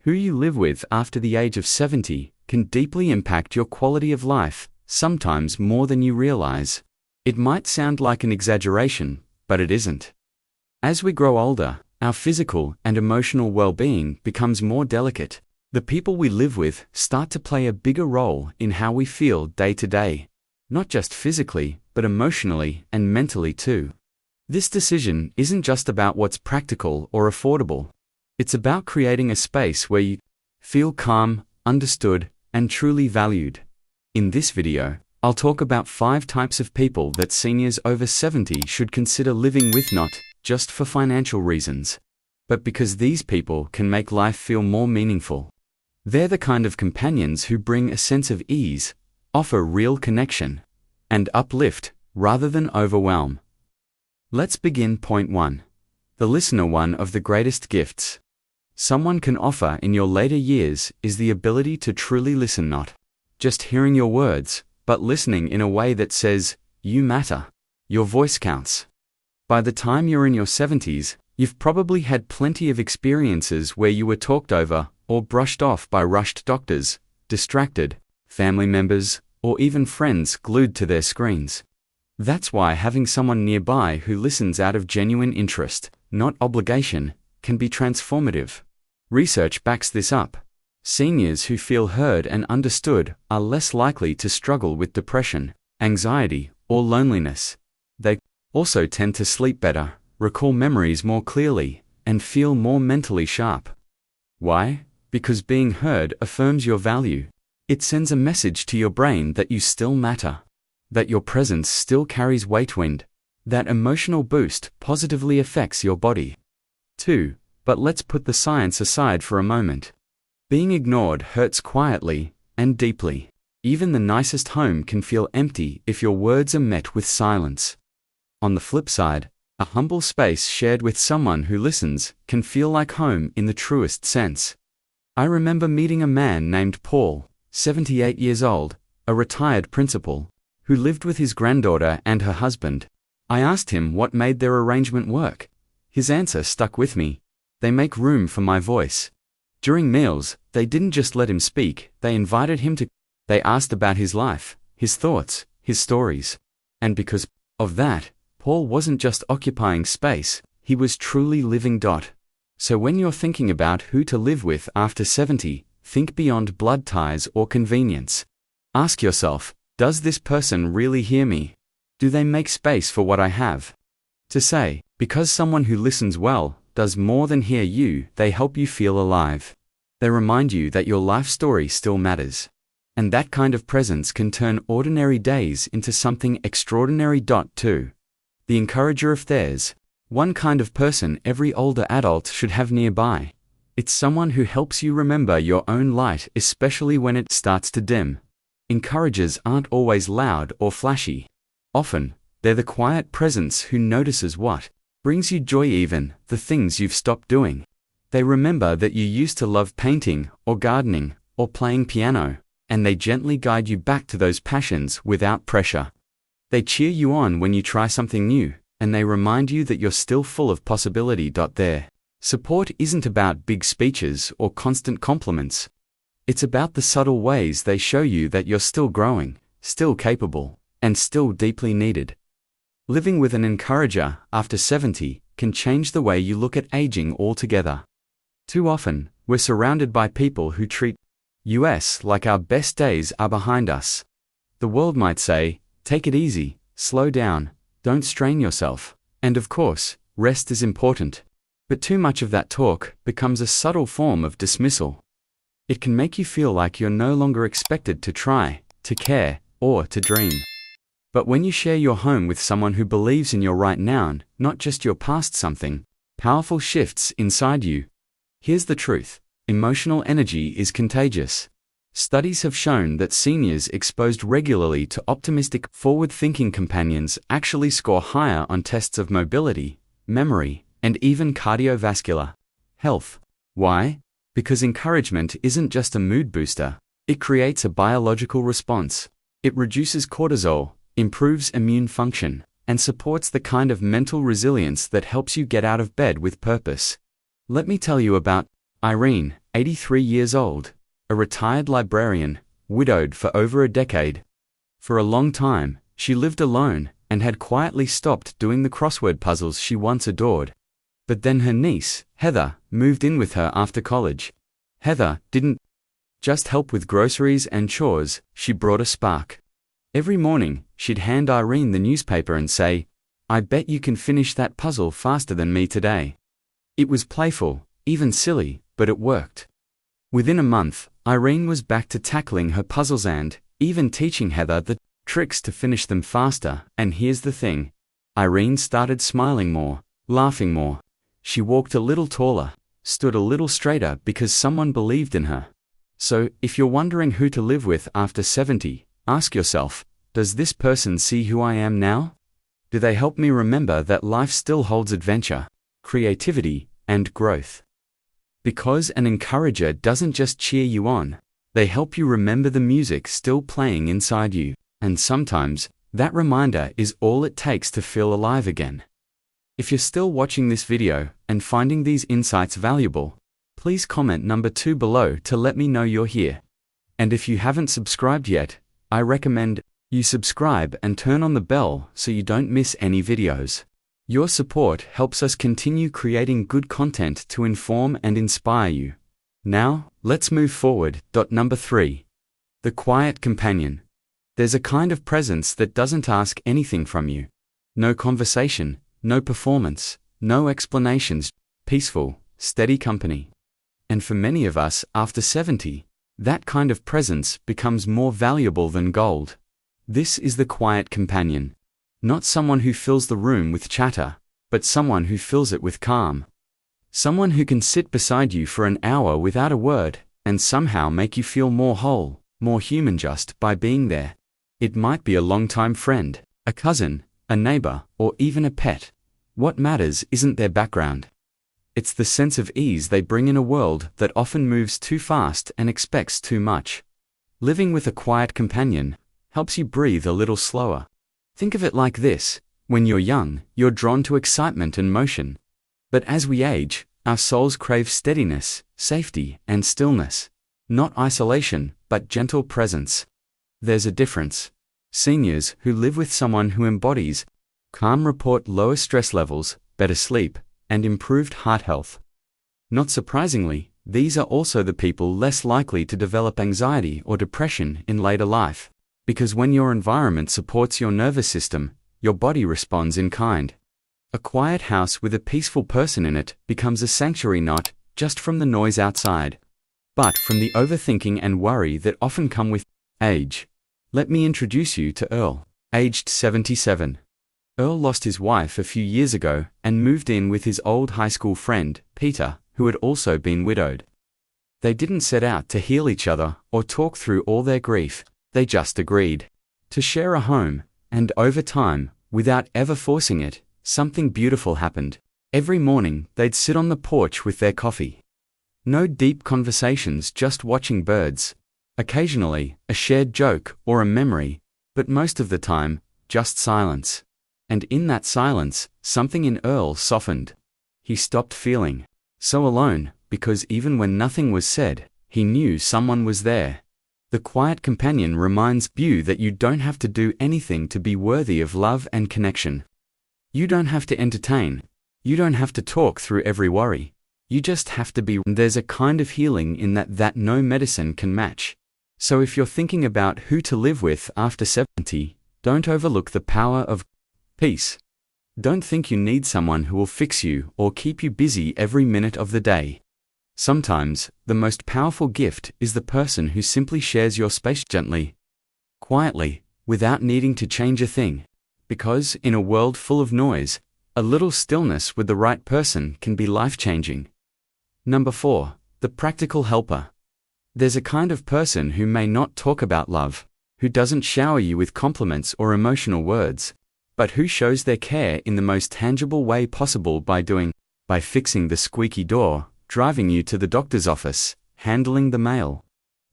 Who you live with after the age of 70 can deeply impact your quality of life, sometimes more than you realize. It might sound like an exaggeration, but it isn't. As we grow older, our physical and emotional well-being becomes more delicate. The people we live with start to play a bigger role in how we feel day to day, not just physically, but emotionally and mentally too. This decision isn't just about what's practical or affordable. It's about creating a space where you feel calm, understood, and truly valued. In this video, I'll talk about 5 types of people that seniors over 70 should consider living with, not just for financial reasons, but because these people can make life feel more meaningful. They're the kind of companions who bring a sense of ease, offer real connection, and uplift rather than overwhelm. Let's begin. Point 1. The listener. One of the greatest gifts someone can offer in your later years is the ability to truly listen, not just hearing your words, but listening in a way that says, "You matter. Your voice counts." By the time you're in your 70s, you've probably had plenty of experiences where you were talked over or brushed off by rushed doctors, distracted family members, or even friends glued to their screens. That's why having someone nearby who listens out of genuine interest, not obligation, can be transformative. Research backs this up. Seniors who feel heard and understood are less likely to struggle with depression, anxiety, or loneliness. They also tend to sleep better, recall memories more clearly, and feel more mentally sharp. Why? Because being heard affirms your value. It sends a message to your brain that you still matter, that your presence still carries weight. That emotional boost positively affects your body. 2. But let's put the science aside for a moment. Being ignored hurts quietly and deeply. Even the nicest home can feel empty if your words are met with silence. On the flip side, a humble space shared with someone who listens can feel like home in the truest sense. I remember meeting a man named Paul, 78 years old, a retired principal, who lived with his granddaughter and her husband. I asked him what made their arrangement work. His answer stuck with me. "They make room for my voice." During meals, they didn't just let him speak, they invited him to. They asked about his life, his thoughts, his stories. And because of that, Paul wasn't just occupying space, he was truly living. So when you're thinking about who to live with after 70, think beyond blood ties or convenience. Ask yourself, does this person really hear me? Do they make space for what I have to say? Because someone who listens well does more than hear you, they help you feel alive. They remind you that your life story still matters. And that kind of presence can turn ordinary days into something extraordinary. 2. The encourager of theirs. One kind of person every older adult should have nearby. It's someone who helps you remember your own light, especially when it starts to dim. Encouragers aren't always loud or flashy. Often, they're the quiet presence who notices what brings you joy, even the things you've stopped doing. They remember that you used to love painting, or gardening, or playing piano, and they gently guide you back to those passions without pressure. They cheer you on when you try something new, and they remind you that you're still full of possibility. Their support isn't about big speeches or constant compliments. It's about the subtle ways they show you that you're still growing, still capable, and still deeply needed. Living with an encourager after 70 can change the way you look at aging altogether. Too often, we're surrounded by people who treat us like our best days are behind us. The world might say, "Take it easy, slow down, don't strain yourself." And of course, rest is important. But too much of that talk becomes a subtle form of dismissal. It can make you feel like you're no longer expected to try, to care, or to dream. But when you share your home with someone who believes in your right now, not just your past, something powerful shifts inside you. Here's the truth. Emotional energy is contagious. Studies have shown that seniors exposed regularly to optimistic, forward-thinking companions actually score higher on tests of mobility, memory, and even cardiovascular health. Why? Because encouragement isn't just a mood booster. It creates a biological response. It reduces cortisol, improves immune function, and supports the kind of mental resilience that helps you get out of bed with purpose. Let me tell you about Irene, 83 years old, a retired librarian, widowed for over a decade. For a long time, she lived alone and had quietly stopped doing the crossword puzzles she once adored. But then her niece, Heather, moved in with her after college. Heather didn't just help with groceries and chores, she brought a spark. Every morning, she'd hand Irene the newspaper and say, "I bet you can finish that puzzle faster than me today." It was playful, even silly, but it worked. Within a month, Irene was back to tackling her puzzles and even teaching Heather the tricks to finish them faster. And here's the thing. Irene started smiling more, laughing more. She walked a little taller, stood a little straighter because someone believed in her. So, if you're wondering who to live with after 70, ask yourself, does this person see who I am now? Do they help me remember that life still holds adventure, creativity, and growth? Because an encourager doesn't just cheer you on, they help you remember the music still playing inside you, and sometimes, that reminder is all it takes to feel alive again. If you're still watching this video and finding these insights valuable, please comment number 2 below to let me know you're here. And if you haven't subscribed yet, I recommend you subscribe and turn on the bell so you don't miss any videos. Your support helps us continue creating good content to inform and inspire you. Now, let's move forward. Number 3. The quiet companion. There's a kind of presence that doesn't ask anything from you. No conversation, no performance, no explanations, peaceful, steady company. And for many of us, after 70, that kind of presence becomes more valuable than gold. This is the quiet companion. Not someone who fills the room with chatter, but someone who fills it with calm. Someone who can sit beside you for an hour without a word, and somehow make you feel more whole, more human just by being there. It might be a longtime friend, a cousin, a neighbor, or even a pet. What matters isn't their background. It's the sense of ease they bring in a world that often moves too fast and expects too much. Living with a quiet companion helps you breathe a little slower. Think of it like this. When you're young, you're drawn to excitement and motion. But as we age, our souls crave steadiness, safety, and stillness. Not isolation, but gentle presence. There's a difference. Seniors who live with someone who embodies calm report lower stress levels, better sleep, and improved heart health. Not surprisingly, these are also the people less likely to develop anxiety or depression in later life, because when your environment supports your nervous system, your body responds in kind. A quiet house with a peaceful person in it becomes a sanctuary not just from the noise outside, but from the overthinking and worry that often come with age. Let me introduce you to Earl, aged 77. Earl lost his wife a few years ago and moved in with his old high school friend, Peter, who had also been widowed. They didn't set out to heal each other or talk through all their grief, they just agreed to share a home, and over time, without ever forcing it, something beautiful happened. Every morning, they'd sit on the porch with their coffee. No deep conversations, just watching birds. Occasionally, a shared joke or a memory, but most of the time, just silence. And in that silence, something in Earl softened. He stopped feeling so alone, because even when nothing was said, he knew someone was there. The quiet companion reminds you that you don't have to do anything to be worthy of love and connection. You don't have to entertain. You don't have to talk through every worry. You just have to be. There's a kind of healing in that no medicine can match. So if you're thinking about who to live with after 70, don't overlook the power of peace. Don't think you need someone who will fix you or keep you busy every minute of the day. Sometimes, the most powerful gift is the person who simply shares your space gently, quietly, without needing to change a thing. Because, in a world full of noise, a little stillness with the right person can be life-changing. Number 4. The practical helper. There's a kind of person who may not talk about love, who doesn't shower you with compliments or emotional words, but who shows their care in the most tangible way possible by fixing the squeaky door, driving you to the doctor's office, handling the mail,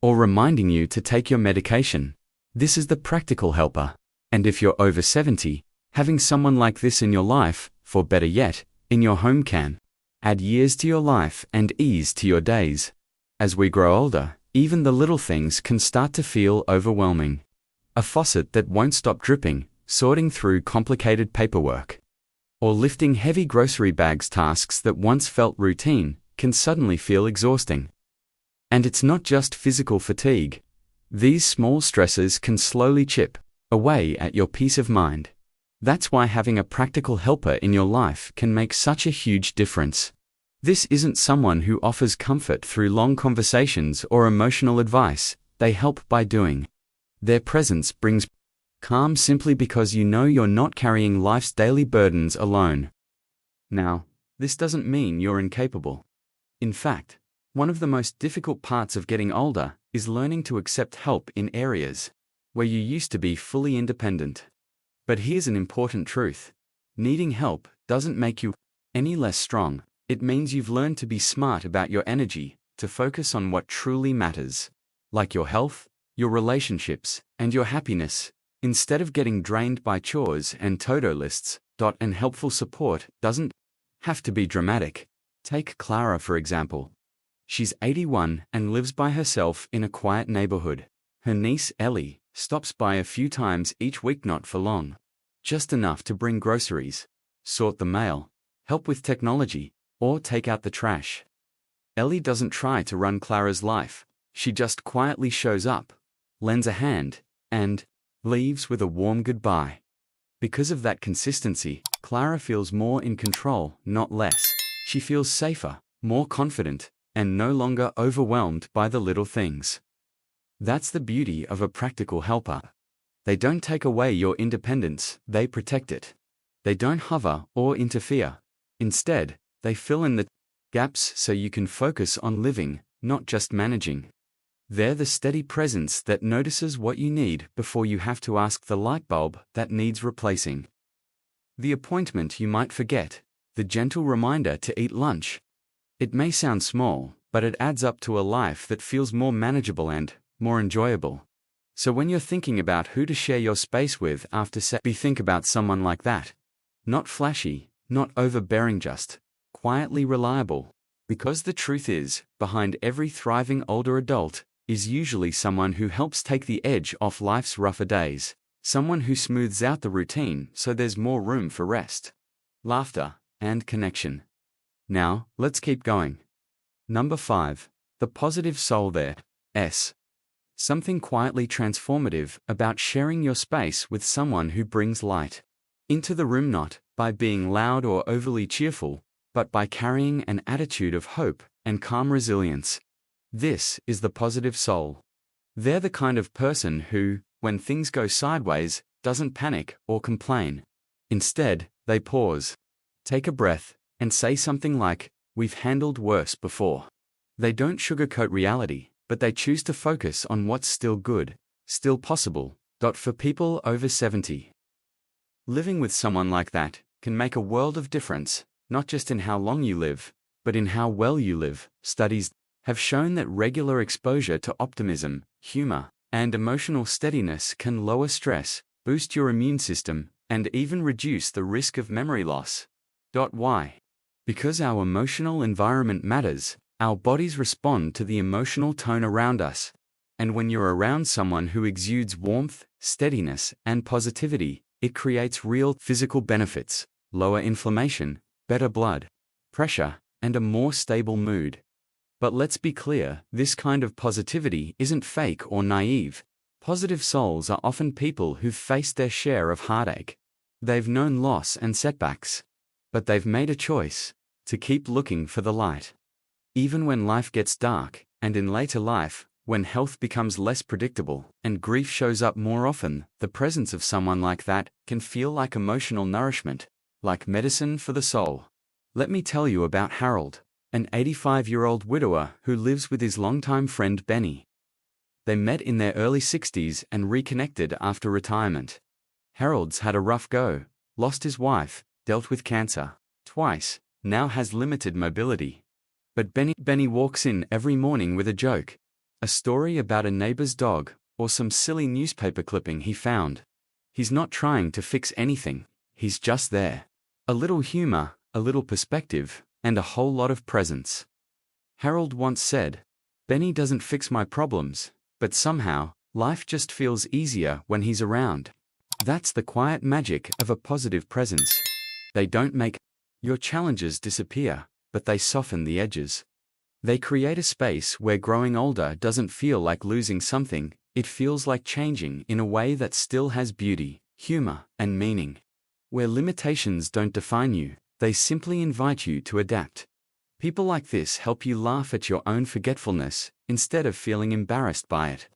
or reminding you to take your medication. This is the practical helper. And if you're over 70, having someone like this in your life, for better yet, in your home can add years to your life and ease to your days. As we grow older, even the little things can start to feel overwhelming. A faucet that won't stop dripping, sorting through complicated paperwork, or lifting heavy grocery bags. Tasks that once felt routine can suddenly feel exhausting. And it's not just physical fatigue. These small stresses can slowly chip away at your peace of mind. That's why having a practical helper in your life can make such a huge difference. This isn't someone who offers comfort through long conversations or emotional advice. They help by doing. Their presence brings calm simply because you know you're not carrying life's daily burdens alone. Now, this doesn't mean you're incapable. In fact, one of the most difficult parts of getting older is learning to accept help in areas where you used to be fully independent. But here's an important truth. Needing help doesn't make you any less strong. It means you've learned to be smart about your energy, to focus on what truly matters, like your health, your relationships, and your happiness, instead of getting drained by chores and to-do lists. And helpful support doesn't have to be dramatic. Take Clara, for example. She's 81 and lives by herself in a quiet neighborhood. Her niece Ellie stops by a few times each week, not for long, just enough to bring groceries, sort the mail, help with technology, or take out the trash. Ellie doesn't try to run Clara's life. She just quietly shows up, lends a hand, and leaves with a warm goodbye. Because of that consistency, Clara feels more in control, not less. She feels safer, more confident, and no longer overwhelmed by the little things. That's the beauty of a practical helper. They don't take away your independence, they protect it. They don't hover or interfere. Instead, they fill in the gaps so you can focus on living, not just managing. They're the steady presence that notices what you need before you have to ask the light bulb that needs replacing. The appointment you might forget, the gentle reminder to eat lunch. It may sound small, but it adds up to a life that feels more manageable and more enjoyable. So when you're thinking about who to share your space with after think about someone like that. Not flashy, not overbearing, just quietly reliable. Because the truth is, behind every thriving older adult is usually someone who helps take the edge off life's rougher days. Someone who smooths out the routine so there's more room for rest, laughter, and connection. Now, let's keep going. Number 5. The positive soul. There's something quietly transformative about sharing your space with someone who brings light into the room, not by being loud or overly cheerful, but by carrying an attitude of hope and calm resilience. This is the positive soul. They're the kind of person who, when things go sideways, doesn't panic or complain. Instead, they pause, take a breath, and say something like, "We've handled worse before." They don't sugarcoat reality, but they choose to focus on what's still good, still possible. For people over 70. Living with someone like that can make a world of difference, not just in how long you live, but in how well you live. Studies have shown that regular exposure to optimism, humor, and emotional steadiness can lower stress, boost your immune system, and even reduce the risk of memory loss. Why? Because our emotional environment matters. Our bodies respond to the emotional tone around us. And when you're around someone who exudes warmth, steadiness, and positivity, it creates real physical benefits: lower inflammation, better blood pressure, and a more stable mood. But let's be clear, this kind of positivity isn't fake or naive. Positive souls are often people who've faced their share of heartache. They've known loss and setbacks. But they've made a choice to keep looking for the light. Even when life gets dark, and in later life, when health becomes less predictable and grief shows up more often, the presence of someone like that can feel like emotional nourishment, like medicine for the soul. Let me tell you about Harold, an 85-year-old widower who lives with his longtime friend Benny. They met in their early 60s and reconnected after retirement. Harold's had a rough go, lost his wife, dealt with cancer twice, now has limited mobility. But Benny walks in every morning with a joke, a story about a neighbor's dog, or some silly newspaper clipping he found. He's not trying to fix anything, he's just there. A little humor, a little perspective, and a whole lot of presence. Harold once said, Benny doesn't fix my problems, but somehow, life just feels easier when he's around. That's the quiet magic of a positive presence. They don't make your challenges disappear, but they soften the edges. They create a space where growing older doesn't feel like losing something, it feels like changing in a way that still has beauty, humor, and meaning. Where limitations don't define you, they simply invite you to adapt. People like this help you laugh at your own forgetfulness, instead of feeling embarrassed by it.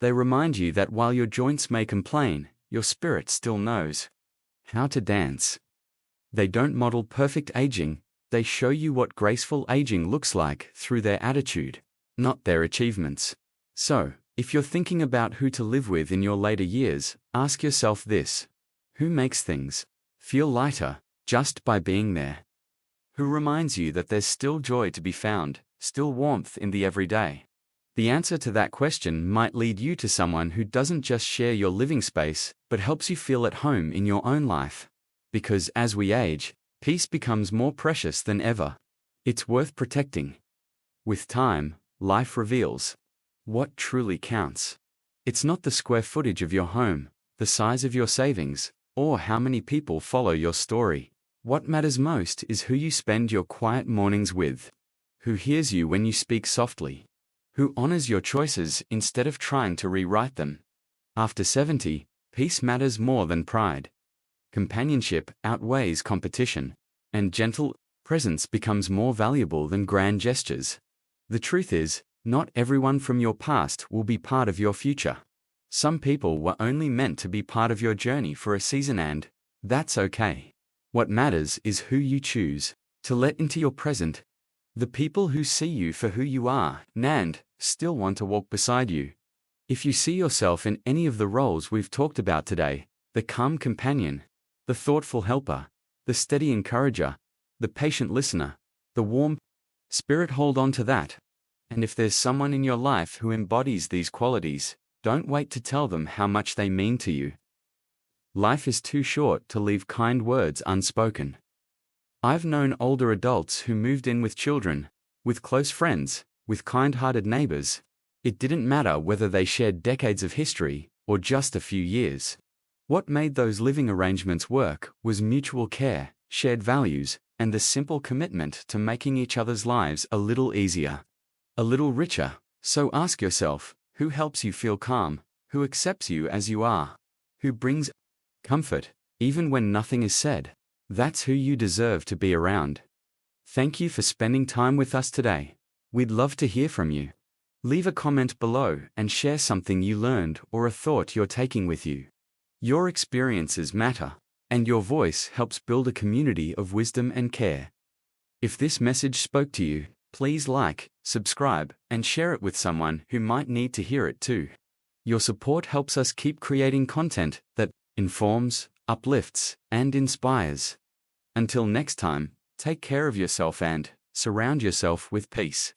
They remind you that while your joints may complain, your spirit still knows how to dance. They don't model perfect aging, they show you what graceful aging looks like through their attitude, not their achievements. So, if you're thinking about who to live with in your later years, ask yourself this: who makes things feel lighter just by being there? Who reminds you that there's still joy to be found, still warmth in the everyday? The answer to that question might lead you to someone who doesn't just share your living space, but helps you feel at home in your own life. Because as we age, peace becomes more precious than ever. It's worth protecting. With time, life reveals what truly counts. It's not the square footage of your home, the size of your savings, or how many people follow your story. What matters most is who you spend your quiet mornings with, who hears you when you speak softly, who honors your choices instead of trying to rewrite them. After 70, peace matters more than pride. Companionship outweighs competition, and gentle presence becomes more valuable than grand gestures. The truth is, not everyone from your past will be part of your future. Some people were only meant to be part of your journey for a season, and that's okay. What matters is who you choose to let into your present. The people who see you for who you are and still want to walk beside you. If you see yourself in any of the roles we've talked about today, the calm companion, the thoughtful helper, the steady encourager, the patient listener, the warm spirit, hold on to that. And if there's someone in your life who embodies these qualities, don't wait to tell them how much they mean to you. Life is too short to leave kind words unspoken. I've known older adults who moved in with children, with close friends, with kind-hearted neighbors. It didn't matter whether they shared decades of history or just a few years. What made those living arrangements work was mutual care, shared values, and the simple commitment to making each other's lives a little easier, a little richer. So ask yourself, who helps you feel calm, who accepts you as you are, who brings comfort, even when nothing is said? That's who you deserve to be around. Thank you for spending time with us today. We'd love to hear from you. Leave a comment below and share something you learned or a thought you're taking with you. Your experiences matter, and your voice helps build a community of wisdom and care. If this message spoke to you, please like, subscribe, and share it with someone who might need to hear it too. Your support helps us keep creating content that informs, uplifts, and inspires. Until next time, take care of yourself and surround yourself with peace.